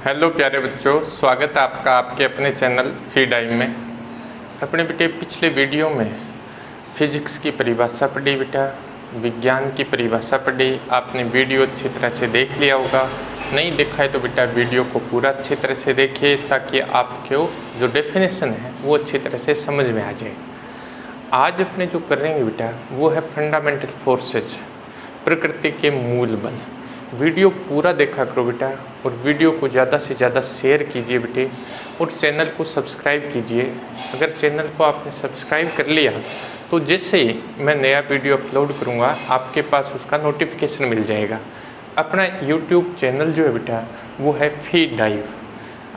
Hello प्यारे बच्चों, स्वागत है आपका आपके अपने चैनल फी टाइम में। अपने बेटे पिछले वीडियो में फिजिक्स की परिभाषा पढ़ी, बेटा विज्ञान की परिभाषा पढ़ी। आपने वीडियो अच्छी तरह से देख लिया होगा। नहीं देखा है तो बेटा वीडियो को पूरा अच्छी तरह से देखिए ताकि आपको जो डेफिनेशन है वो अच्छी तरह से समझ में आ जाए। आज अपने जो कर रहे हैं बेटा वो है फंडामेंटल फोर्सेज, प्रकृति के मूल बल। वीडियो पूरा देखा करो बेटा, और वीडियो को ज़्यादा से ज़्यादा शेयर कीजिए बेटे, और चैनल को सब्सक्राइब कीजिए। अगर चैनल को आपने सब्सक्राइब कर लिया तो जैसे ही मैं नया वीडियो अपलोड करूँगा आपके पास उसका नोटिफिकेशन मिल जाएगा। अपना यूट्यूब चैनल जो है बेटा वो है फी डाइव।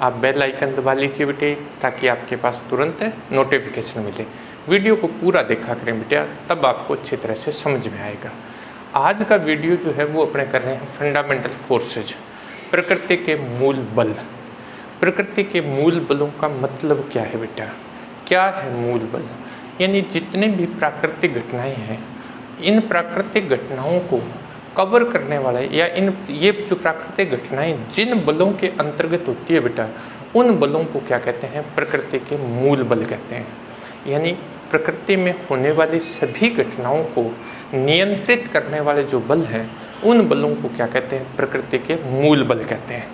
आप बेल आइकन दबा लीजिए बेटे ताकि आपके पास तुरंत नोटिफिकेशन मिले। वीडियो को पूरा देखा करें बेटा, तब आपको अच्छी तरह से समझ में आएगा। आज का वीडियो जो है वो अपने कर रहे हैं फंडामेंटल फोर्सेज, प्रकृति के मूल बल। प्रकृति के मूल बलों का मतलब क्या है बेटा? क्या है मूल बल? यानी जितने भी प्राकृतिक घटनाएं हैं, इन प्राकृतिक घटनाओं को कवर करने वाले या ये जो प्राकृतिक घटनाएं जिन बलों के अंतर्गत होती है बेटा, उन बलों को क्या कहते हैं? प्रकृति के मूल बल कहते हैं। यानी प्रकृति में होने वाली सभी घटनाओं को नियंत्रित करने वाले जो बल हैं, उन बलों को क्या कहते हैं? प्रकृति के मूल बल कहते हैं।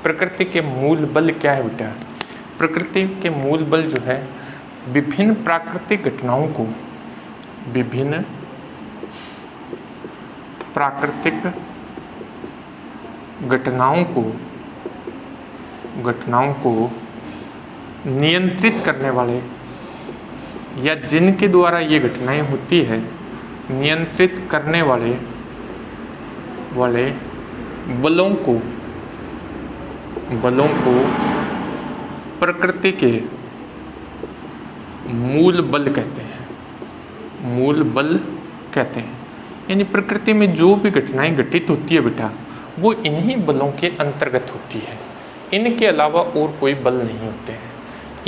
प्रकृति के मूल बल क्या है बेटा? प्रकृति के मूल बल जो है विभिन्न प्राकृतिक घटनाओं को नियंत्रित करने वाले, या जिनके द्वारा ये घटनाएं होती है, नियंत्रित करने वाले बलों को प्रकृति के मूल बल कहते हैं। मूल बल कहते हैं। यानी प्रकृति में जो भी घटनाएं घटित होती है बेटा, वो इन्हीं बलों के अंतर्गत होती है। इनके अलावा और कोई बल नहीं होते हैं।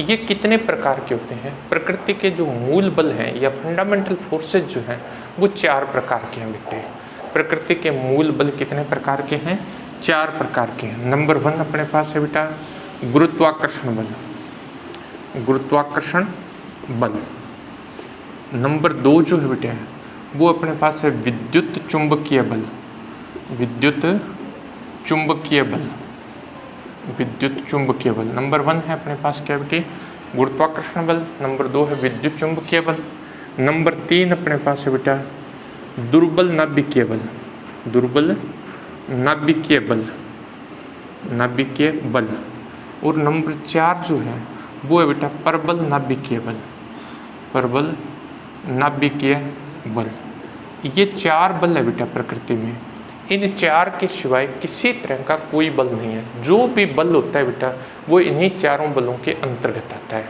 ये कितने प्रकार के होते हैं? प्रकृति के जो मूल बल हैं या फंडामेंटल फोर्सेज जो हैं वो 4 प्रकार के हैं बेटे। प्रकृति के मूल बल कितने प्रकार के हैं? 4 प्रकार के हैं। नंबर 1 अपने पास है बेटा गुरुत्वाकर्षण बल। गुरुत्वाकर्षण बल। नंबर 2 जो है बेटे वो अपने पास है विद्युत चुंबकीय बल। विद्युत चुंबकीय बल। विद्युत चुंबकीय बल। नंबर 1 है अपने पास क्या बेटे? गुरुत्वाकर्षण बल। नंबर 2 है विद्युत चुंबकीय बल। नंबर 3 अपने पास है बेटा दुर्बल नाभिकीय बल। दुर्बल नाभिकीय बल। नाभिकीय बल। और नंबर 4 जो है वो है बेटा प्रबल नाभिकीय बल। प्रबल नाभिकीय बल। ये 4 बल है बेटा प्रकृति में। इन 4 के सिवाय किसी तरह का कोई बल नहीं है। जो भी बल होता है बेटा वो इन्हीं 4 बलों के अंतर्गत आता है।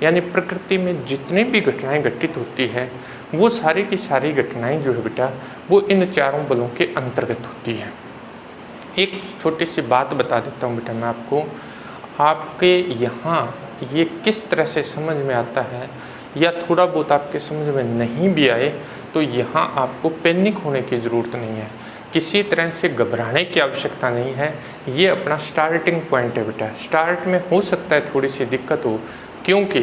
यानी प्रकृति में जितनी भी घटनाएं घटित होती है वो सारी की सारी घटनाएं जो है बेटा वो इन 4 बलों के अंतर्गत होती है। एक छोटी सी बात बता देता हूँ बेटा मैं आपको। आपके यहाँ ये किस तरह से समझ में आता है, या थोड़ा बहुत आपके समझ में नहीं भी आए तो यहाँ आपको पैनिक होने की ज़रूरत नहीं है। किसी तरह से घबराने की आवश्यकता नहीं है। ये अपना स्टार्टिंग पॉइंट है बेटा। स्टार्ट में हो सकता है थोड़ी सी दिक्कत हो, क्योंकि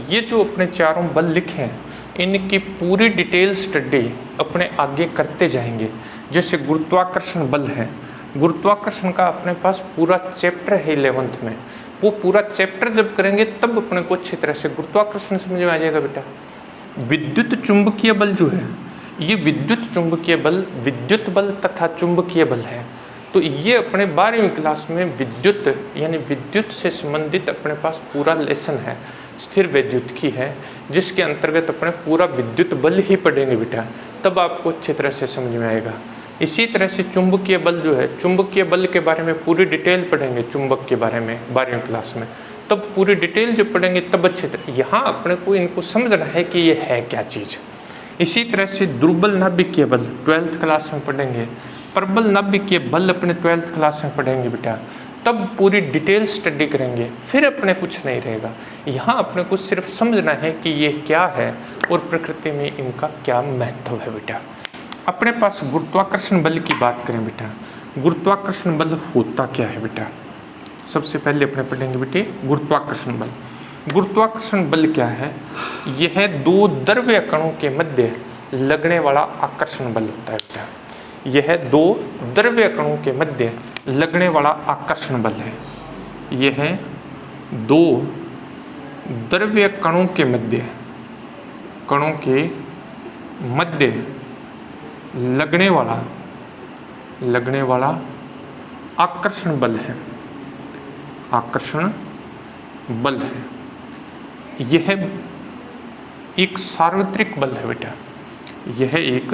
ये जो अपने 4 बल लिखे हैं इनकी पूरी डिटेल स्टडी अपने आगे करते जाएंगे। जैसे गुरुत्वाकर्षण बल है, गुरुत्वाकर्षण का अपने पास पूरा चैप्टर है 11th में। वो पूरा चैप्टर जब करेंगे तब अपने को अच्छी तरह से गुरुत्वाकर्षण समझ में आ जाएगा बेटा। विद्युत चुंबकीय बल जो है, ये विद्युत चुंबकीय बल विद्युत बल तथा चुंबकीय बल है। तो ये अपने 12वीं क्लास में विद्युत यानी विद्युत से संबंधित अपने पास पूरा लेसन है, स्थिर विद्युत की है, जिसके अंतर्गत अपने पूरा विद्युत बल ही पढ़ेंगे बेटा, तब आपको अच्छी तरह से समझ में आएगा। इसी तरह से चुंबकीय बल जो है, चुंबकीय बल के बारे में पूरी डिटेल पढ़ेंगे चुंबक के बारे में 12वीं क्लास में। तब पूरी डिटेल जब पढ़ेंगे तब अच्छी तरह यहाँ अपने को इनको समझना है कि ये है क्या चीज़। इसी तरह से दुर्बल नाभिकीय बल 12th क्लास में पढ़ेंगे। प्रबल नाभिकीय बल अपने 12th क्लास में पढ़ेंगे बेटा। तब पूरी डिटेल स्टडी करेंगे, फिर अपने कुछ नहीं रहेगा। यहाँ अपने को सिर्फ समझना है कि ये क्या है और प्रकृति में इनका क्या महत्व है बेटा। अपने पास गुरुत्वाकर्षण बल की बात करें बेटा। गुरुत्वाकर्षण बल होता क्या है बेटा? सबसे पहले अपने पढ़ेंगे बेटे गुरुत्वाकर्षण बल। गुरुत्वाकर्षण बल क्या है? यह दो द्रव्य कणों के मध्य लगने वाला आकर्षण बल होता है बेटा। यह दो द्रव्य कणों के मध्य लगने वाला आकर्षण बल है। यह दो द्रव्य कणों के मध्य लगने वाला आकर्षण बल है। आकर्षण बल है। यह एक सार्वत्रिक बल है बेटा। यह एक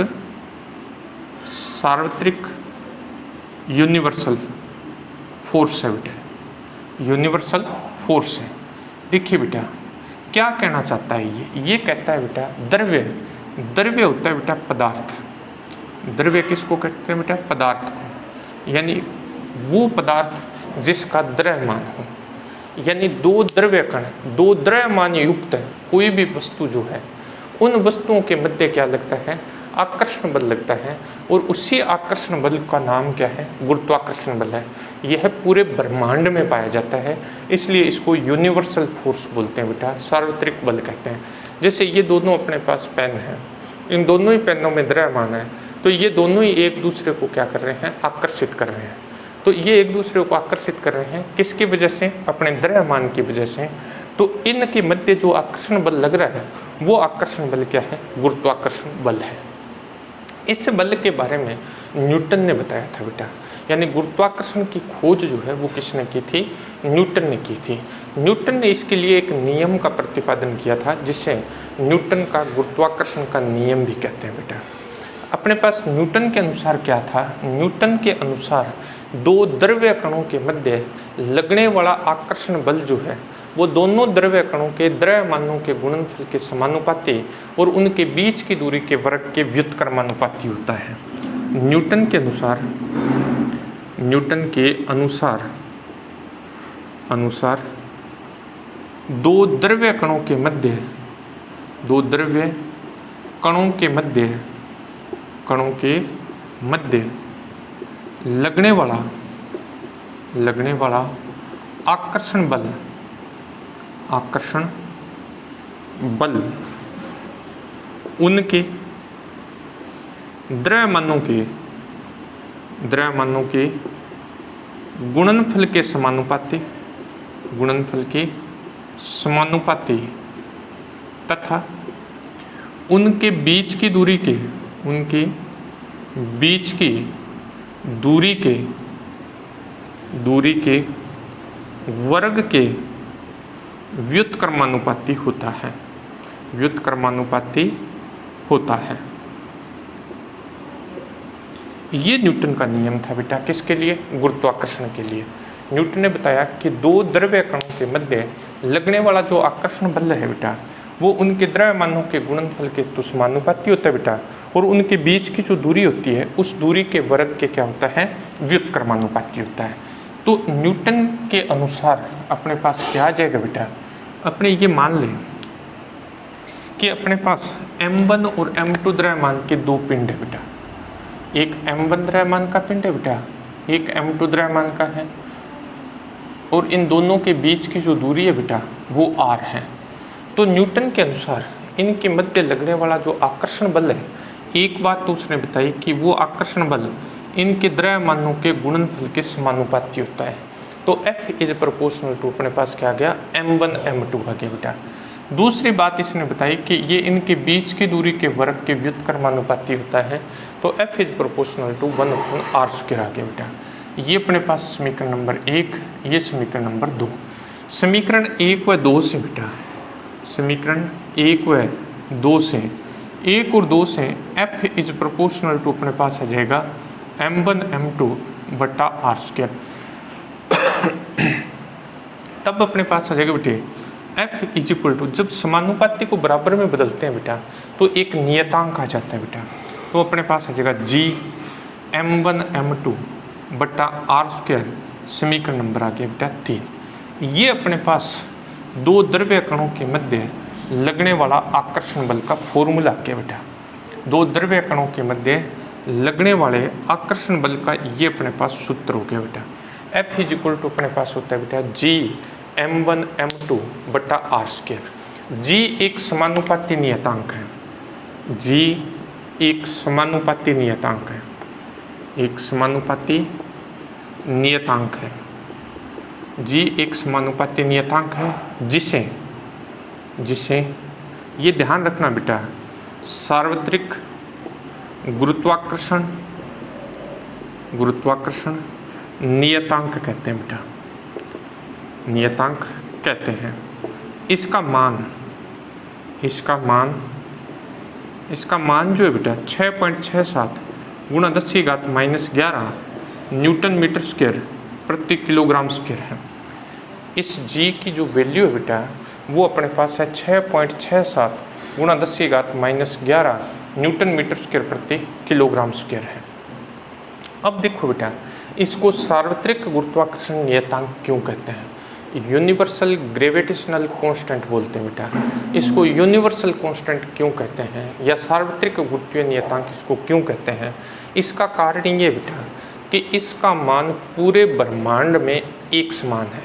सार्वत्रिक यूनिवर्सल फोर्स है बेटा। यूनिवर्सल फोर्स है। देखिए बेटा क्या कहना चाहता है ये कहता है बेटा द्रव्य होता है बेटा पदार्थ। द्रव्य किसको कहते हैं बेटा? पदार्थ को। यानी वो पदार्थ जिसका द्रव्यमान हो। यानी दो द्रव्य कण, दो द्रव्यमान युक्त कोई भी वस्तु जो है, उन वस्तुओं के मध्य क्या लगता है? आकर्षण बल लगता है। और उसी आकर्षण बल का नाम क्या है? गुरुत्वाकर्षण बल है। यह पूरे ब्रह्मांड में पाया जाता है, इसलिए इसको यूनिवर्सल फोर्स बोलते हैं बेटा, सार्वत्रिक बल कहते हैं। जैसे ये दोनों अपने पास पेन है, इन दोनों ही पेनों में द्रव्यमान है, तो ये दोनों ही एक दूसरे को क्या कर रहे हैं? आकर्षित कर रहे हैं। तो ये एक दूसरे को आकर्षित कर रहे हैं किसकी वजह से? अपने द्रव्यमान की वजह से। तो इनके मध्य जो आकर्षण बल लग रहा है वो आकर्षण बल क्या है? गुरुत्वाकर्षण बल है। इस बल के बारे में न्यूटन ने बताया था बेटा। यानी गुरुत्वाकर्षण की खोज जो है वो किसने की थी? न्यूटन ने की थी। न्यूटन ने इसके लिए एक नियम का प्रतिपादन किया था जिसे न्यूटन का गुरुत्वाकर्षण का नियम भी कहते हैं बेटा। अपने पास न्यूटन के अनुसार क्या था? न्यूटन के अनुसार दो द्रव्य कणों के मध्य लगने वाला आकर्षण बल जो है वो दोनों द्रव्य कणों के द्रव्यमानों के गुणनफल के समानुपाती और उनके बीच की दूरी के वर्ग के व्युत्क्रमानुपाती होता है। न्यूटन के अनुसार दो द्रव्य कणों के मध्य लगने वाला आकर्षण बल उनके द्रव्यमानों के गुणनफल के समानुपाती तथा उनके बीच की दूरी के वर्ग के व्युत्क्रमानुपाती होता है। ये न्यूटन का नियम था बेटा। किसके लिए? गुरुत्वाकर्षण के लिए। न्यूटन ने बताया कि दो द्रव्य कणों के मध्य लगने वाला जो आकर्षण बल है बेटा वो उनके द्रव्यमानों के गुणनफल के तो समानुपाती होता है बेटा, और उनके बीच की जो दूरी होती है उस दूरी के वर्ग के क्या होता है? व्युत्क्रमानुपाती होता है। तो न्यूटन के अनुसार अपने पास क्या आ जाएगा बेटा? अपने ये मान लें कि अपने पास m1 और m2 द्रव्यमान के दो पिंड है बेटा। एक m1 द्रव्यमान का पिंड है बेटा, एक m2 द्रव्यमान का है, और इन दोनों के बीच की जो दूरी है बेटा वो r है। तो न्यूटन के अनुसार इनके मध्य लगने वाला जो आकर्षण बल है, एक बात तो उसने बताई कि वो आकर्षण बल इनके द्रव्यमानों के गुणनफल के समानुपाती होता है। तो F इज प्रोपोर्शनल टू अपने पास क्या आ गया? m1 m2 आ गया बेटा। दूसरी बात इसने बताई कि ये इनके बीच की दूरी के वर्ग के व्युत्क्रमानुपाती होता है। तो F is proportional to 1/r² आ गया बेटा। ये अपने पास समीकरण नंबर 1, ये समीकरण नंबर 2। समीकरण 1 व 2 से बेटा, समीकरण 1 व 2 से, 1 और 2 से F इज प्रोपोर्शनल टू अपने पास आ जाएगा m1 m2/r²। तब अपने पास आ जाएगा बेटे F इज इक्वल टू, जब समानुपाती को बराबर में बदलते हैं बेटा तो एक नियतांक आ जाता है बेटा। तो अपने पास आ जाएगा g m1 m2/r²। समीकरण नंबर आ गया बेटा 3। ये अपने पास दो द्रव्य कणों के मध्य लगने वाला आकर्षण बल का फॉर्मूला आ गया बेटा। दो द्रव्य कणों के मध्य लगने वाले आकर्षण बल का ये अपने पास सूत्र हो गया बेटा। F इज इक्वल टू अपने पास होता है बेटा G(m1m2) बटा r²। G एक समानुपाती नियतांक है, G एक समानुपाती नियतांक है, एक समानुपाती नियतांक है, G एक समानुपाती नियतांक है जिसे ये ध्यान रखना बेटा सार्वत्रिक गुरुत्वाकर्षण नियतांक कहते हैं बेटा, नियतांक कहते हैं। इसका मान जो है बेटा 6.67 गुणा 10⁻⁻11 न्यूटन मीटर स्क्वायर प्रति किलोग्राम स्क्वायर है। इस G की जो वैल्यू है बेटा वो अपने पास है 6.67 गुणा 10⁻⁻11 न्यूटन मीटर स्क्वायर प्रति किलोग्राम स्क्वायर है। अब देखो बेटा इसको सार्वत्रिक गुरुत्वाकर्षण नियतांक क्यों कहते हैं? यूनिवर्सल ग्रेविटेशनल कांस्टेंट बोलते हैं बेटा। इसको यूनिवर्सल कांस्टेंट क्यों कहते हैं या सार्वत्रिक गुरुत्वीय नियतांक इसको क्यों कहते हैं? इसका कारण ये बेटा कि इसका मान पूरे ब्रह्मांड में एक समान है।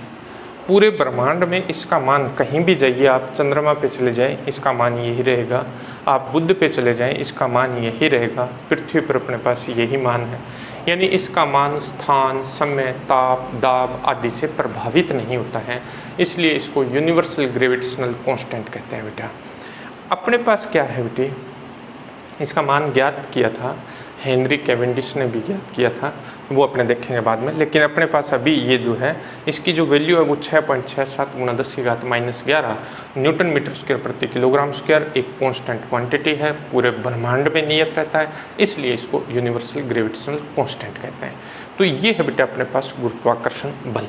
पूरे ब्रह्मांड में इसका मान कहीं भी जाइए, आप चंद्रमा पे चले जाएं इसका मान यही रहेगा, आप बुध पे चले जाएं इसका मान यही रहेगा, पृथ्वी पर अपने पास यही मान है। यानी इसका मान स्थान, समय, ताप, दाब आदि से प्रभावित नहीं होता है, इसलिए इसको यूनिवर्सल ग्रेविटेशनल कांस्टेंट कहते हैं बेटा। अपने पास क्या है बेटे, इसका मान ज्ञात किया था हेनरी कैवेंडिश ने भी ज्ञात किया था, वो अपने देखेंगे बाद में। लेकिन अपने पास अभी ये जो है इसकी जो वैल्यू है वो 6.67 गुणा 10⁻⁻11 न्यूटन मीटर स्क्वायर प्रति किलोग्राम स्क्वायर एक कांस्टेंट क्वांटिटी है, पूरे ब्रह्मांड में नियत रहता है, इसलिए इसको यूनिवर्सल ग्रेविटेशनल कांस्टेंट कहते हैं। तो ये है बेटा अपने पास गुरुत्वाकर्षण बल,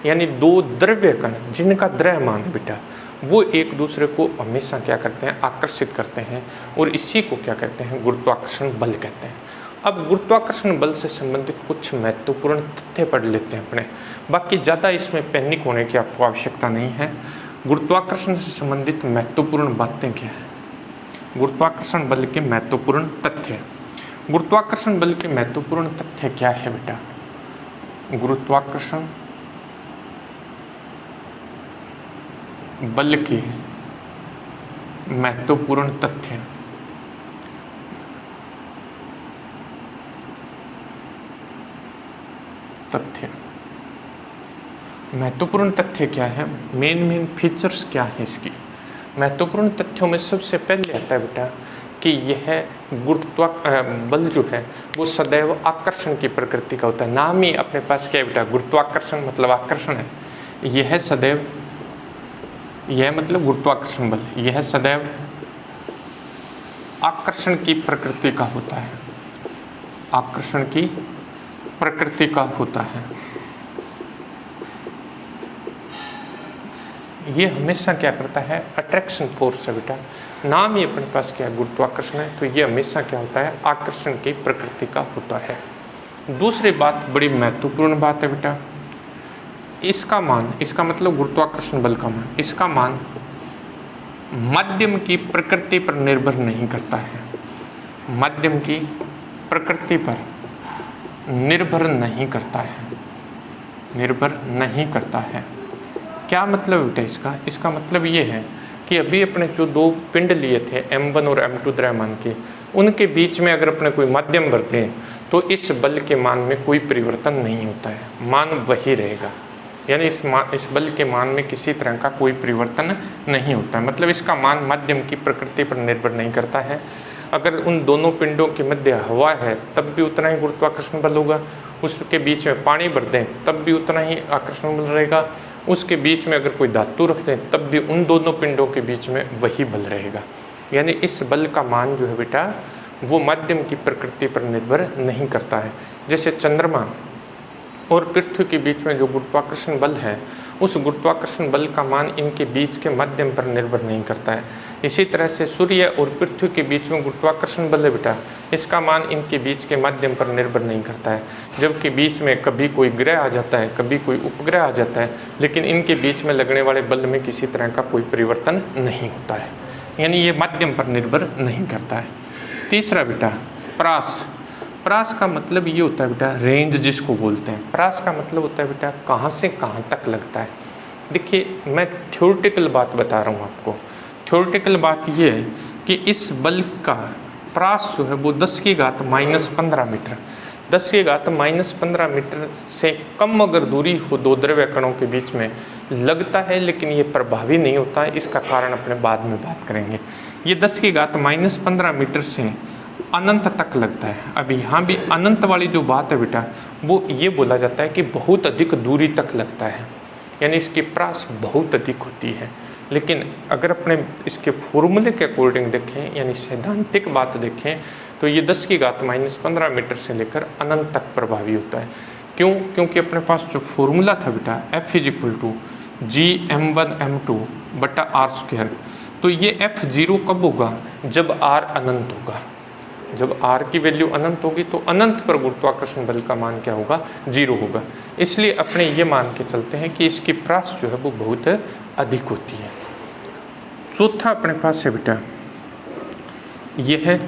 यानी दो द्रव्य कण जिनका द्रव्यमान है बेटा वो एक दूसरे को हमेशा क्या करते हैं, आकर्षित करते हैं, और इसी को क्या कहते हैं, गुरुत्वाकर्षण बल कहते हैं। अब गुरुत्वाकर्षण बल से संबंधित कुछ महत्वपूर्ण तथ्य पढ़ लेते हैं अपने, बाकी ज़्यादा इसमें पैनिक होने की आपको आवश्यकता नहीं है। गुरुत्वाकर्षण से संबंधित महत्वपूर्ण बातें क्या है, गुरुत्वाकर्षण बल के महत्वपूर्ण तथ्य। गुरुत्वाकर्षण बल के महत्वपूर्ण तथ्य क्या है बेटा? गुरुत्वाकर्षण बल के महत्वपूर्ण तथ्य। महत्वपूर्ण तथ्य क्या है, मेन फीचर्स क्या है इसकी? महत्वपूर्ण तथ्यों में सबसे पहले आता है बेटा कि यह बल जो है वो सदैव आकर्षण की प्रकृति का होता है। नाम ही अपने पास क्या है बेटा, गुरुत्वाकर्षण मतलब आकर्षण है। यह सदैव, यह मतलब गुरुत्वाकर्षण बल, यह सदैव आकर्षण की प्रकृति का होता है, आकर्षण की प्रकृति का होता है। ये हमेशा क्या करता है, अट्रैक्शन फोर्स है बेटा। नाम ही अपने पास क्या है, गुरुत्वाकर्षण है, तो ये हमेशा क्या होता है, आकर्षण की प्रकृति का होता है। दूसरी बात, बड़ी महत्वपूर्ण बात है बेटा, इसका मान, इसका मतलब गुरुत्वाकर्षण बल का मान, इसका मान माध्यम की प्रकृति पर निर्भर नहीं करता है, माध्यम की प्रकृति पर निर्भर नहीं करता है, निर्भर नहीं करता है। क्या मतलब बेटा इसका? इसका मतलब ये है कि अभी अपने जो दो पिंड लिए थे m1 और m2 द्रव्यमान के, उनके बीच में अगर अपने कोई माध्यम भरते हैं तो इस बल के मान में कोई परिवर्तन नहीं होता है, मान वही रहेगा। यानी इस बल के मान में किसी तरह का कोई परिवर्तन नहीं होता है, मतलब इसका मान माध्यम की प्रकृति पर निर्भर नहीं करता है। अगर उन दोनों पिंडों के मध्य हवा है तब भी उतना ही गुरुत्वाकर्षण बल होगा, उसके बीच में पानी भर दें तब भी उतना ही आकर्षण बल रहेगा, उसके बीच में अगर कोई धातु रख दें तब भी उन दोनों पिंडों के बीच में वही बल रहेगा। यानी इस बल का मान जो है बेटा वो माध्यम की प्रकृति पर निर्भर नहीं करता है। जैसे चंद्रमा और पृथ्वी के बीच में जो गुरुत्वाकर्षण बल है, उस गुरुत्वाकर्षण बल का मान इनके बीच के माध्यम पर निर्भर नहीं करता है। इसी तरह से सूर्य और पृथ्वी के बीच में गुरुत्वाकर्षण बल है बेटा, इसका मान इनके बीच के माध्यम पर निर्भर नहीं करता है। जबकि बीच में कभी कोई ग्रह आ जाता है, कभी कोई उपग्रह आ जाता है, लेकिन इनके बीच में लगने वाले बल में किसी तरह का कोई परिवर्तन नहीं होता है, यानी ये माध्यम पर निर्भर नहीं करता है। तीसरा बेटा, परास। प्रास का मतलब ये होता है बेटा रेंज जिसको बोलते हैं। प्रास का मतलब होता है बेटा कहाँ से कहाँ तक लगता है। देखिए मैं थ्योरेटिकल बात बता रहा हूँ आपको। थ्योरेटिकल बात ये है कि इस बल्ब का प्रास जो है वो 10⁻⁻15 मीटर, 10⁻⁻15 मीटर से कम अगर दूरी हो दो द्रव्य कणों के बीच में लगता है, लेकिन ये प्रभावी नहीं होता है। इसका कारण अपने बाद में बात करेंगे। ये 10⁻⁻15 मीटर से अनंत तक लगता है। अब यहाँ भी अनंत वाली जो बात है बेटा वो ये बोला जाता है कि बहुत अधिक दूरी तक लगता है, यानी इसकी प्रास बहुत अधिक होती है। लेकिन अगर अपने इसके फॉर्मूले के अकॉर्डिंग देखें, यानी सैद्धांतिक बात देखें, तो ये 10⁻⁻15 मीटर से लेकर अनंत तक प्रभावी होता है। क्यों? क्योंकि अपने पास जो फॉर्मूला था बेटा F=Gm1m2/r²। तो ये F0 कब होगा? जब r अनंत होगा। जब r की वैल्यू अनंत होगी तो अनंत पर गुरुत्वाकर्षण बल का मान क्या होगा? 0 होगा। इसलिए अपने ये मान के चलते हैं कि इसकी प्रास जो है वो बहुत अधिक होती है। चौथा अपने पास है बेटा यह है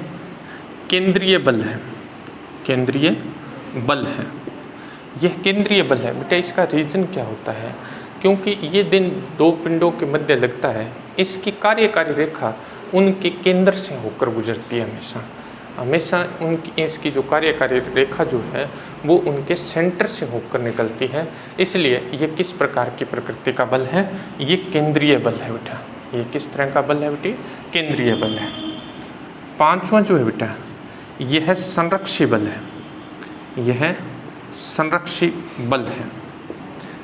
केंद्रीय बल है। केंद्रीय बल है, यह केंद्रीय बल है बेटा। इसका रीजन क्या होता है? क्योंकि ये दिन दो पिंडों के मध्य लगता है, इसकी कार्यकारी रेखा उनके केंद्र से होकर गुजरती है। हमेशा उनकी इसकी जो कार्यकारी रेखा जो है वो उनके सेंटर से होकर निकलती है। इसलिए ये किस प्रकार की प्रकृति का बल है? ये केंद्रीय बल है बेटा। ये किस तरह का बल है बेटी? केंद्रीय बल है। पांचवा जो है बेटा यह है संरक्षी बल है। यह संरक्षी बल है।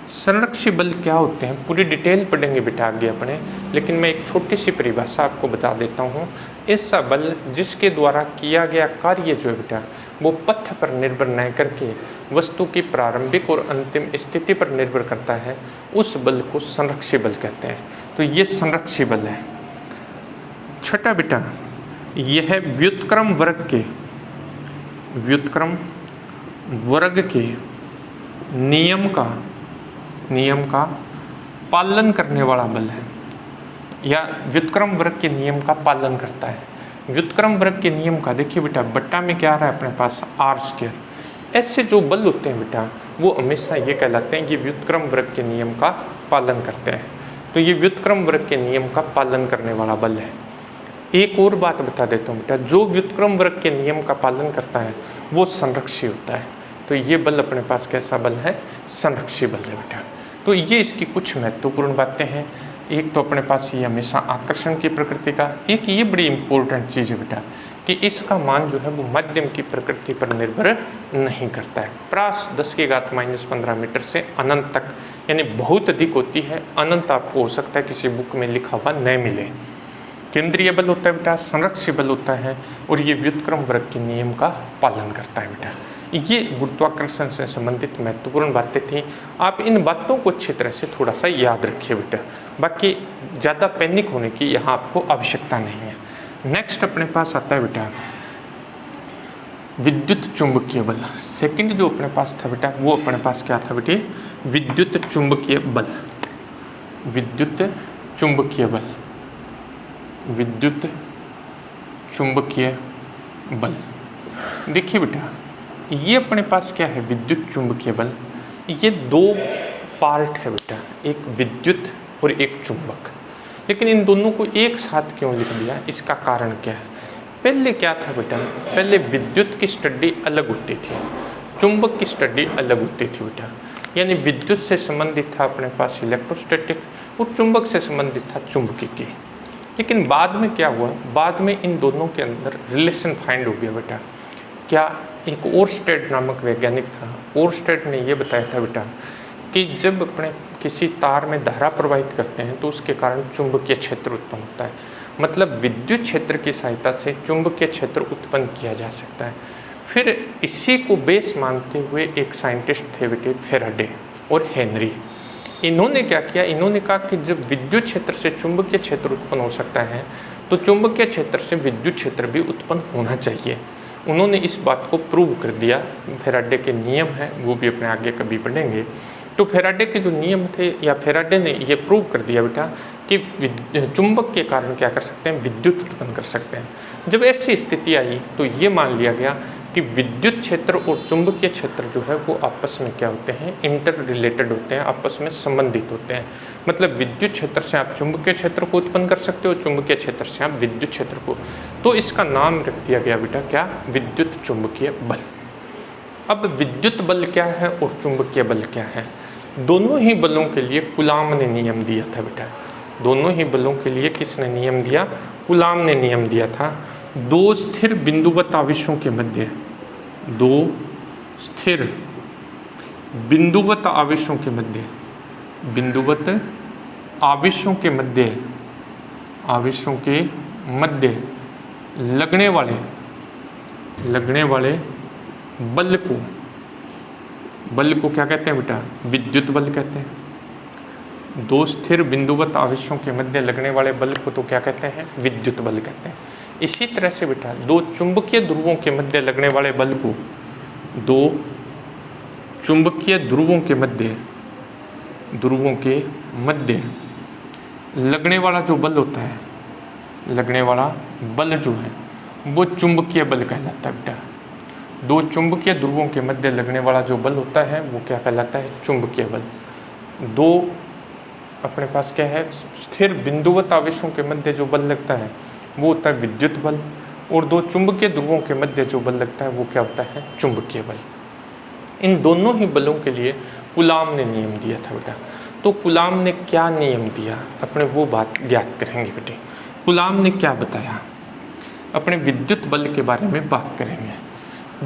संरक्षी बल क्या होते हैं पूरी डिटेल पढ़ेंगे बेटा आगे अपने, लेकिन मैं एक छोटी सी परिभाषा आपको बता देता हूँ। ऐसा बल जिसके द्वारा किया गया कार्य जो है बेटा वो पथ पर निर्भर न करके वस्तु की प्रारंभिक और अंतिम स्थिति पर निर्भर करता है, उस बल को संरक्षी बल कहते हैं। तो ये संरक्षी बल है। छठा बेटा यह है व्युत्क्रम वर्ग के नियम का पालन करने वाला बल है, या व्युत्क्रम वर्ग के नियम का पालन करता है। व्युत्क्रम वर्ग के नियम का देखिए बेटा बट्टा में क्या आ रहा है अपने पास? r²। ऐसे जो बल होते हैं बेटा वो हमेशा ये कहलाते हैं कि व्युत्क्रम वर्ग के नियम का पालन करते हैं। तो ये व्युत्क्रम वर्ग के नियम का पालन करने वाला बल है। एक और बात बता देता हूँ बेटा, जो व्युत्क्रम वर्ग के नियम का पालन करता है वो संरक्षी होता है। तो ये बल अपने पास कैसा बल है? संरक्षी बल है बेटा। तो ये इसकी कुछ महत्वपूर्ण बातें हैं। एक तो अपने पास ये हमेशा आकर्षण की प्रकृति का, एक ये बड़ी इंपॉर्टेंट चीज़ है बेटा कि इसका मान जो है वो माध्यम की प्रकृति पर निर्भर नहीं करता है। प्रास 10⁻⁻15 मीटर से अनंत तक, यानी बहुत अधिक होती है। अनंत आपको हो सकता है किसी बुक में लिखा हुआ न मिले। केंद्रीय बल होता है बेटा, संरक्षी बल होता है, और ये व्युत्क्रम वर्ग के नियम का पालन करता है बेटा। ये गुरुत्वाकर्षण से संबंधित महत्वपूर्ण बातें थी। आप इन बातों को अच्छी तरह से थोड़ा सा याद रखिए बेटा, बाकी ज़्यादा पैनिक होने की यहाँ आपको आवश्यकता नहीं है। नेक्स्ट अपने पास आता है बेटा विद्युत चुंबकीय बल। सेकंड जो अपने पास था बेटा वो अपने पास क्या था बेटे? विद्युत चुंबकीय बल। विद्युत चुंबकीय बल, विद्युत चुंबकीय बल। देखिए बेटा ये अपने पास क्या है? विद्युत चुंबकीय बल। ये दो पार्ट है बेटा, एक विद्युत और एक चुंबक। लेकिन इन दोनों को एक साथ क्यों लिख दिया? इसका कारण क्या है? पहले क्या था बेटा? पहले विद्युत की स्टडी अलग होती थी, चुंबक की स्टडी अलग होती थी बेटा। यानी विद्युत से संबंधित था अपने पास इलेक्ट्रोस्टैटिक, और चुंबक से संबंधित था चुंबकीय। लेकिन बाद में क्या हुआ? बाद में इन दोनों के अंदर रिलेशन फाइंड हो गया बेटा। क्या? एक ओरस्टेड नामक वैज्ञानिक था, ओरस्टेड ने ये बताया था बेटा कि जब अपने किसी तार में धारा प्रवाहित करते हैं तो उसके कारण चुंबकीय क्षेत्र उत्पन्न होता है। मतलब विद्युत क्षेत्र की सहायता से चुंबकीय क्षेत्र उत्पन्न किया जा सकता है। फिर इसी को बेस मानते हुए एक साइंटिस्ट थे बेटे फेराडे और हेनरी। इन्होंने क्या किया? इन्होंने कहा कि जब विद्युत क्षेत्र से चुंबकीय क्षेत्र उत्पन्न हो सकता है तो चुंबकीय क्षेत्र से विद्युत क्षेत्र भी उत्पन्न होना चाहिए। उन्होंने इस बात को प्रूव कर दिया। फेराडे के नियम हैं, वो भी अपने आगे कभी पढ़ेंगे। तो फेराडे के जो नियम थे, या फेराडे ने ये प्रूव कर दिया बेटा कि चुंबक के कारण क्या कर सकते हैं? विद्युत उत्पन्न कर सकते हैं। जब ऐसी स्थिति आई तो ये मान लिया गया कि विद्युत क्षेत्र और चुंबकीय क्षेत्र जो है वो आपस में क्या होते हैं, इंटर रिलेटेड होते हैं, आपस में संबंधित होते हैं। मतलब विद्युत क्षेत्र से आप चुंबकीय क्षेत्र को उत्पन्न कर सकते हो, चुंबकीय क्षेत्र से आप विद्युत क्षेत्र को। तो इसका नाम रख दिया गया बेटा क्या, विद्युत चुंबकीय बल। अब विद्युत बल क्या है और चुंबकीय बल क्या है, दोनों ही बलों के लिए कूलाम ने नियम दिया था बेटा। दोनों ही बलों के लिए किसने नियम दिया, कूलाम ने नियम दिया था। दो स्थिर बिंदुवत आवेशों के मध्य, दो स्थिर बिंदुवत आवेशों के मध्य, बिंदुवत आवेशों के मध्य, आवेशों के मध्य लगने वाले बल को क्या कहते हैं बेटा, विद्युत बल कहते हैं। दो स्थिर बिंदुवत आवेशों के मध्य लगने वाले बल को तो क्या कहते हैं, विद्युत बल कहते हैं। इसी तरह से बेटा दो चुंबकीय ध्रुवों के मध्य लगने वाले बल को, दो चुंबकीय ध्रुवों के मध्य लगने वाला जो बल होता है, लगने वाला बल जो है वो चुंबकीय बल कहलाता है बेटा। दो चुंबकीय ध्रुवों के मध्य लगने वाला जो बल होता है वो क्या कहलाता है, चुंबकीय बल। दो अपने पास क्या है, स्थिर बिंदुवत आवेशों के मध्य जो बल लगता है वो होता है विद्युत बल, और दो चुंबकीय ध्रुवों के मध्य जो बल लगता है वो क्या होता है, चुंबकीय बल। इन दोनों ही बलों के लिए कूलाम ने नियम दिया था बेटा। तो कूलाम ने क्या नियम दिया, अपने वो बात ज्ञात करेंगे बेटे। कूलाम ने क्या बताया, अपने विद्युत बल के बारे में बात करेंगे।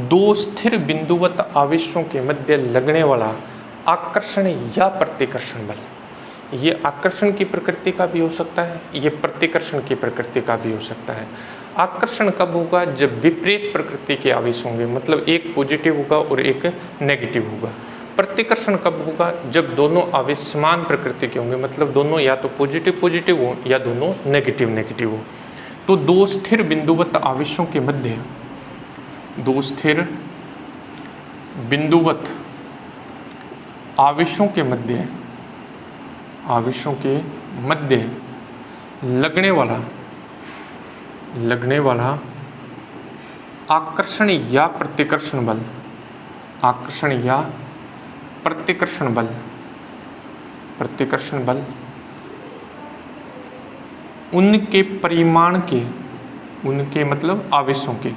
दो स्थिर बिंदुवत आवेशों के मध्य लगने वाला आकर्षण या प्रतिकर्षण बल, ये आकर्षण की प्रकृति का भी हो सकता है, ये प्रतिकर्षण की प्रकृति का भी हो सकता है। आकर्षण कब होगा, जब विपरीत प्रकृति के आवेश होंगे, मतलब एक पॉजिटिव होगा और एक नेगेटिव होगा। प्रतिकर्षण कब होगा, जब दोनों आवेश समान प्रकृति के होंगे, मतलब दोनों या तो पॉजिटिव हो या दोनों नेगेटिव हो। तो दो स्थिर बिंदुवत आवेशों के मध्य, दो स्थिर बिंदुवत आवेशों के मध्य लगने वाला आकर्षण या प्रतिकर्षण बल, आकर्षण या प्रतिकर्षण बल उनके परिमाण के, उनके मतलब आवेशों के,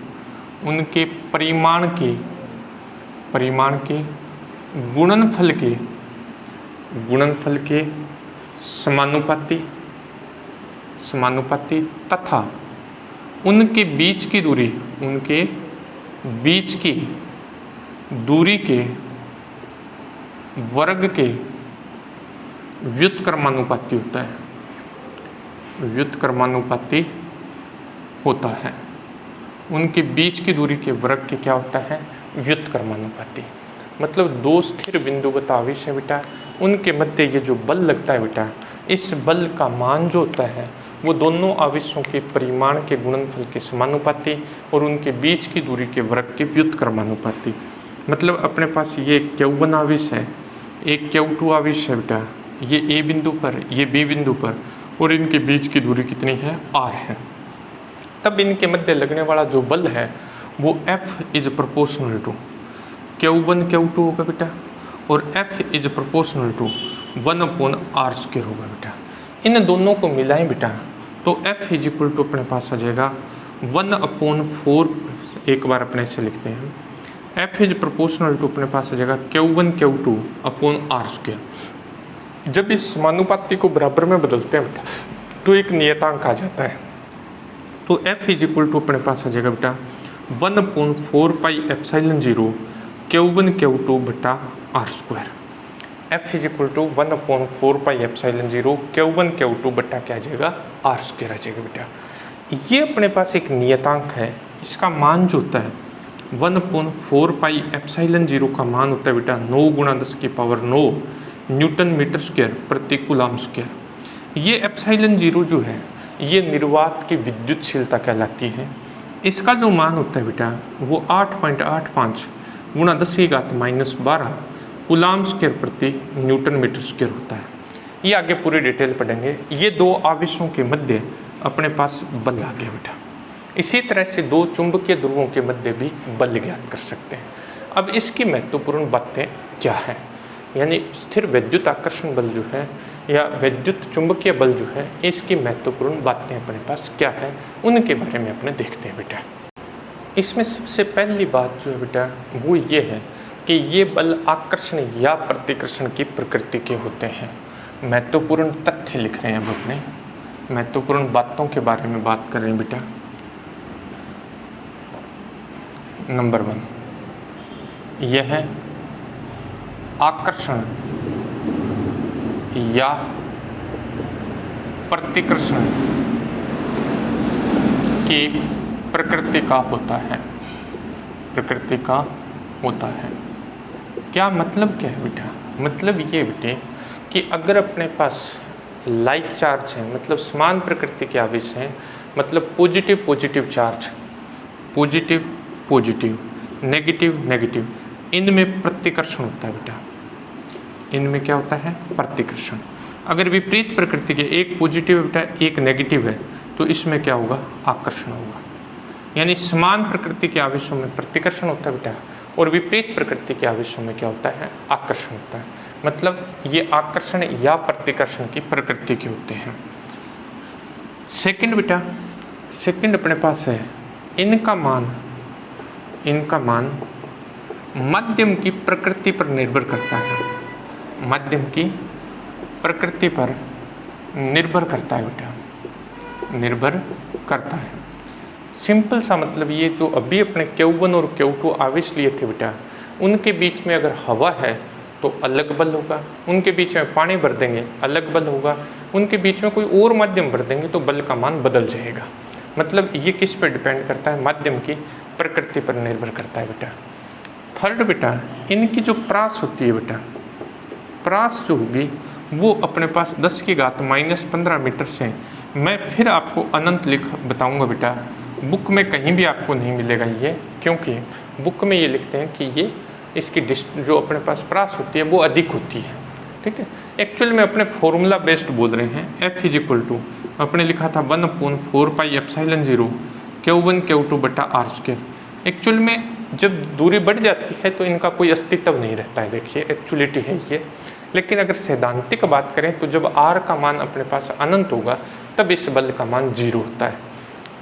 उनके परिमाण के गुणनफल के समानुपाती तथा उनके बीच की दूरी के वर्ग के व्युत्क्रमानुपाती होता है। उनके बीच की दूरी के वर्ग के क्या होता है, व्युत्क्रमानुपाती। मतलब दो स्थिर बिंदुवत आवेश है बेटा, उनके मध्य ये जो बल लगता है बेटा, इस बल का मान जो होता है वो दोनों आवेशों के परिमाण के गुणनफल के समानुपाती और उनके बीच की दूरी के वर्ग के व्युत्क्रमानुपाती। मतलब अपने पास ये Q1 आवेश है, एक Q2 आवेश है बेटा, ये A बिंदु पर, ये B बिंदु पर, और इनके बीच की दूरी कितनी है, R है। तब इनके मध्य लगने वाला जो बल है वो F is proportional to Q1 Q2 होगा बेटा, और F is proportional to 1/r² होगा बेटा। इन दोनों को मिलाएं बेटा तो F इज इक्वल टू अपने पास आ जाएगा 1/4। एक बार अपने से लिखते हैं, F इज प्रोपोर्शनल टू अपने पास आ जाएगा Q1 Q2/r²। जब इस समानुपाती को बराबर में बदलते हैं बेटा तो एक नियतांक आ जाता है। तो F इज इक्वल टू अपने पास आ जाएगा बेटा 1/4πε0 Q1 Q2/r²। F is equal to 1/4πε0 Q1 Q2 क्या आ जाएगा, r² आ जाएगा बेटा। ये अपने पास एक नियतांक है, इसका मान जो होता है 1/4πε0 का मान होता है बेटा 9 × 10⁹ न्यूटन मीटर स्क्वायर प्रति कूलाम स्क्वायर। ये ε0 जो है ये निर्वात की विद्युतशीलता कहलाती है। इसका जो मान होता है बेटा वो 8.85 × 10⁻⁻12 कूलाम स्क्वायर प्रति न्यूटन मीटर स्क्वायर होता है। ये आगे पूरी डिटेल पढ़ेंगे। ये दो आवेशों के मध्य अपने पास बल आ गया बेटा। इसी तरह से दो चुंबकीय ध्रुवों के मध्य भी बल ज्ञात कर सकते हैं। अब इसकी महत्वपूर्ण बातें क्या है, यानी स्थिर विद्युत आकर्षण बल जो है या विद्युत चुंबकीय बल जो है, इसकी महत्वपूर्ण बातें अपने पास क्या है, उनके बारे में अपने देखते हैं बेटा। इसमें सबसे पहली बात जो है बेटा वो ये है कि ये बल आकर्षण या प्रतिकर्षण की प्रकृति के होते हैं। महत्वपूर्ण तथ्य लिख रहे हैं अब अपने, महत्वपूर्ण बातों के बारे में बात कर रहे हैं बेटा। नंबर 1, यह है आकर्षण या प्रतिकर्षण की प्रकृति का होता है, प्रकृति का होता है। क्या मतलब क्या है बेटा? मतलब ये बेटे कि अगर अपने पास लाइक चार्ज है, मतलब समान प्रकृति के आवेश हैं, मतलब positive positive charge, positive positive, negative negative, इनमें प्रतिकर्षण होता है बेटा। इनमें क्या होता है? प्रतिकर्षण। अगर विपरीत प्रकृति के, एक पॉजिटिव है बेटा, एक नेगेटिव है, तो इसमें क्या होगा? आकर्षण होगा। यानी समान प्रकृति के आवेशों में प्रतिकर्षण होता है बेटा, और विपरीत प्रकृति के आवेशों में क्या होता है? आकर्षण होता है। मतलब ये आकर्षण या प्रतिकर्षण की प्रकृति के होते हैं। सेकंड बेटा, सेकंड अपने पास है इनका मान माध्यम की प्रकृति पर निर्भर करता है, माध्यम की प्रकृति पर निर्भर करता है बेटा, निर्भर करता है। सिंपल सा मतलब ये जो अभी अपने Q1 और Q2 आवेश लिए थे बेटा, उनके बीच में अगर हवा है तो अलग बल होगा, उनके बीच में पानी भर देंगे अलग बल होगा, उनके बीच में कोई और माध्यम भर देंगे तो बल का मान बदल जाएगा। मतलब ये किस पर डिपेंड करता है? माध्यम की प्रकृति पर निर्भर करता है बेटा। थर्ड बेटा, इनकी जो प्रास होती है बेटा, प्रास जो होगी वो अपने पास 10⁻⁻15 मीटर से, मैं फिर आपको अनंत लिख बताऊंगा बेटा, बुक में कहीं भी आपको नहीं मिलेगा ये, क्योंकि बुक में ये लिखते हैं कि ये इसकी जो अपने पास प्रास होती है वो अधिक होती है, ठीक है। एक्चुअल में अपने फॉर्मूला बेस्ड बोल रहे हैं। F = अपने लिखा था 1/4πε0 Q1 Q2 बटा r²। एक्चुअल में जब दूरी बढ़ जाती है तो इनका कोई अस्तित्व नहीं रहता है, देखिए एक्चुअलिटी है ये। लेकिन अगर सैद्धांतिक बात करें तो जब r का मान अपने पास अनंत होगा तब इस बल का मान 0 होता है।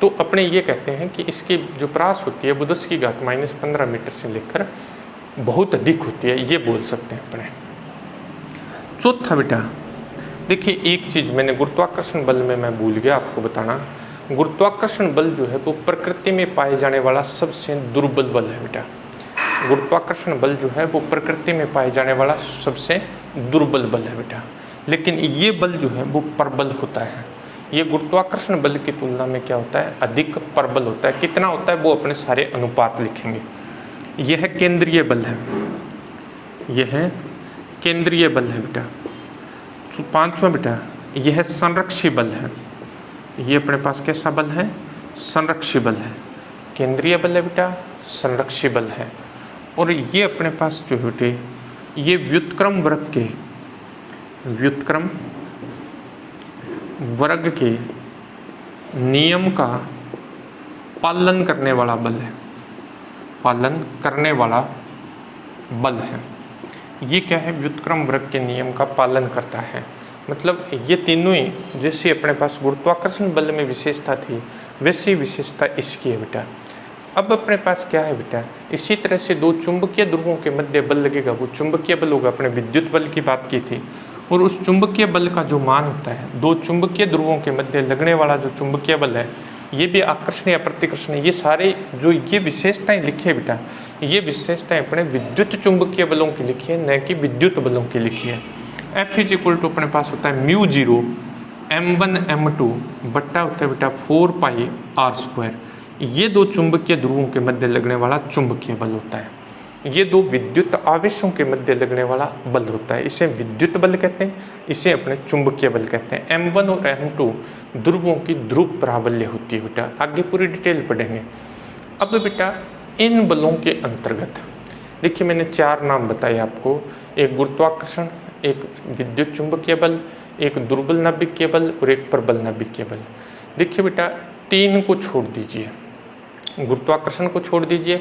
तो अपने ये कहते हैं कि इसकी जो प्रास होती है वो 10⁻⁻15 मीटर से लेकर बहुत अधिक होती है, ये बोल सकते हैं अपने। चौथा बेटा, देखिए एक चीज़ मैंने गुरुत्वाकर्षण बल में मैं भूल गया आपको बताना। गुरुत्वाकर्षण बल जो है वो प्रकृति में पाए जाने वाला सबसे दुर्बल बल है बेटा। गुरुत्वाकर्षण बल जो है वो प्रकृति में पाए जाने वाला सबसे दुर्बल बल है बेटा। लेकिन ये बल जो है वो प्रबल होता है। ये गुरुत्वाकर्षण बल की तुलना में क्या होता है? अधिक प्रबल होता है। कितना होता है वो अपने सारे अनुपात लिखेंगे। यह केंद्रीय बल है, यह केंद्रीय बल है बेटा। पांचवा बेटा, यह संरक्षी बल है। ये अपने पास कैसा बल है? संरक्षी बल है। केंद्रीय बल है बेटा, संरक्षी बल है। और ये अपने पास जो है बेटे, ये व्युत्क्रम वर्ग के नियम का पालन करने वाला बल है, पालन करने वाला बल है। ये क्या है? व्युत्क्रम वर्ग के नियम का पालन करता है। मतलब ये तीनों ही, जैसे अपने पास गुरुत्वाकर्षण बल में विशेषता थी वैसी विशेषता इसकी है बेटा। अब अपने पास क्या है बेटा? इसी तरह से दो चुंबकीय ध्रुवों के मध्य बल लगेगा, वो चुंबकीय बल होगा। अपने विद्युत बल की बात की थी, और उस चुंबकीय बल का जो मान होता है, दो चुंबकीय ध्रुवों के मध्य लगने वाला जो चुंबकीय बल है, ये भी आकर्षण या प्रतिकर्षण, ये सारे जो ये विशेषताएं लिखी है बेटा, ये विशेषताएं अपने विद्युत चुंबकीय बलों की लिखी है, न कि विद्युत बलों की लिखी है। F = अपने पास होता है μ0 m1 m2 बट्टा होता है बेटा 4πr²। ये दो चुंबकीय ध्रुवों के मध्य लगने वाला चुंबकीय बल होता है। ये दो विद्युत आवेशों के मध्य लगने वाला बल होता है। इसे विद्युत बल कहते हैं, इसे अपने चुंबकीय बल कहते हैं। m1 और m2 ध्रुवों की ध्रुव प्राबल्य होती है बेटा, आगे पूरी डिटेल पढ़ेंगे। अब बेटा इन बलों के अंतर्गत देखिए, मैंने 4 नाम बताए आपको, एक गुरुत्वाकर्षण, एक विद्युत चुंबकीय बल, एक दुर्बल नाभिकीय बल और एक प्रबल नाभिकीय बल। देखिए बेटा, 3 को छोड़ दीजिए, गुरुत्वाकर्षण को छोड़ दीजिए,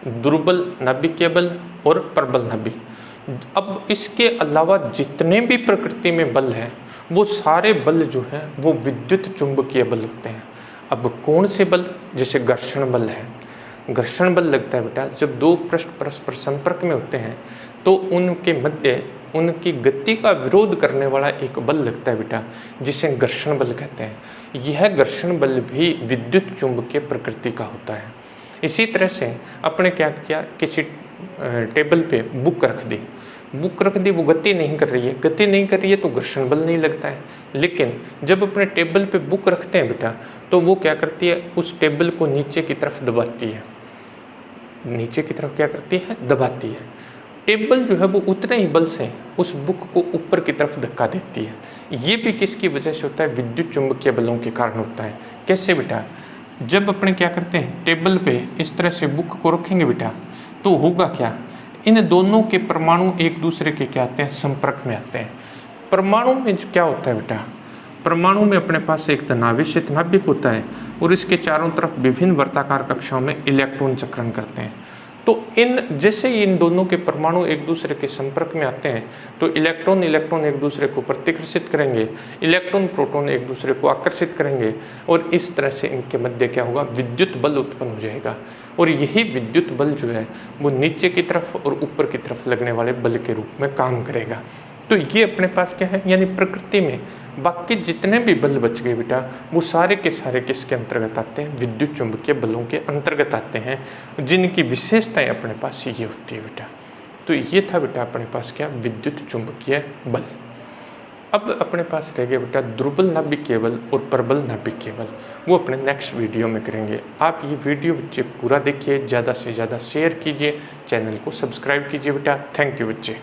दुर्बल नाभिकीय बल और प्रबल नाभिक। अब इसके अलावा जितने भी प्रकृति में बल हैं वो सारे बल जो हैं वो विद्युत चुंबकीय बल होते हैं। अब कौन से बल? जैसे घर्षण बल है, घर्षण बल लगता है बेटा जब दो पृष्ठ परस्पर संपर्क में होते हैं तो उनके मध्य उनकी गति का विरोध करने वाला एक बल लगता है बेटा, जिसे घर्षण बल कहते हैं। यह घर्षण बल भी विद्युत चुंबकीय प्रकृति का होता है। इसी तरह से अपने क्या किया, किसी टेबल पे बुक रख दी, वो गति नहीं कर रही है, तो घर्षण बल नहीं लगता है। लेकिन जब अपने टेबल पे बुक रखते हैं बेटा तो वो क्या करती है, उस टेबल को नीचे की तरफ दबाती है, दबाती है। टेबल जो है वो उतने ही बल से उस बुक को ऊपर की तरफ धक्का देती है। ये भी किसकी वजह से होता है? विद्युत चुंबकीय बलों के कारण होता है। कैसे बेटा? जब अपने क्या करते हैं, टेबल पे इस तरह से बुक को रखेंगे बेटा तो होगा क्या, इन दोनों के परमाणु एक दूसरे के क्या आते हैं, संपर्क में आते हैं। परमाणु में क्या होता है बेटा, परमाणु में अपने पास एक धनावेशित नाभिक होता है और इसके चारों तरफ विभिन्न वर्ताकार कक्षाओं में इलेक्ट्रॉन चक्रण करते हैं। तो जैसे ही इन दोनों के परमाणु एक दूसरे के संपर्क में आते हैं तो इलेक्ट्रॉन एक दूसरे को प्रतिकर्षित करेंगे, इलेक्ट्रॉन प्रोटॉन एक दूसरे को आकर्षित करेंगे और इस तरह से इनके मध्य क्या होगा, विद्युत बल उत्पन्न हो जाएगा। और यही विद्युत बल जो है वो नीचे की तरफ और ऊपर की तरफ लगने वाले बल के रूप में काम करेगा। तो ये अपने पास क्या है, यानी प्रकृति में बाकी जितने भी बल बच गए बेटा वो सारे के सारे किसके अंतर्गत आते हैं, विद्युत चुंबकीय बलों के अंतर्गत आते हैं, जिनकी विशेषताएं अपने पास ये होती है बेटा। तो ये था बेटा अपने पास क्या, विद्युत चुंबकीय बल। अब अपने पास रह गया बेटा दुर्बल नाभिकीय बल और प्रबल नाभिकीय बल, वो अपने नेक्स्ट वीडियो में करेंगे। आप ये वीडियो बच्चे पूरा देखिए, ज़्यादा से ज़्यादा शेयर कीजिए, चैनल को सब्सक्राइब कीजिए बेटा। थैंक यू बच्चे।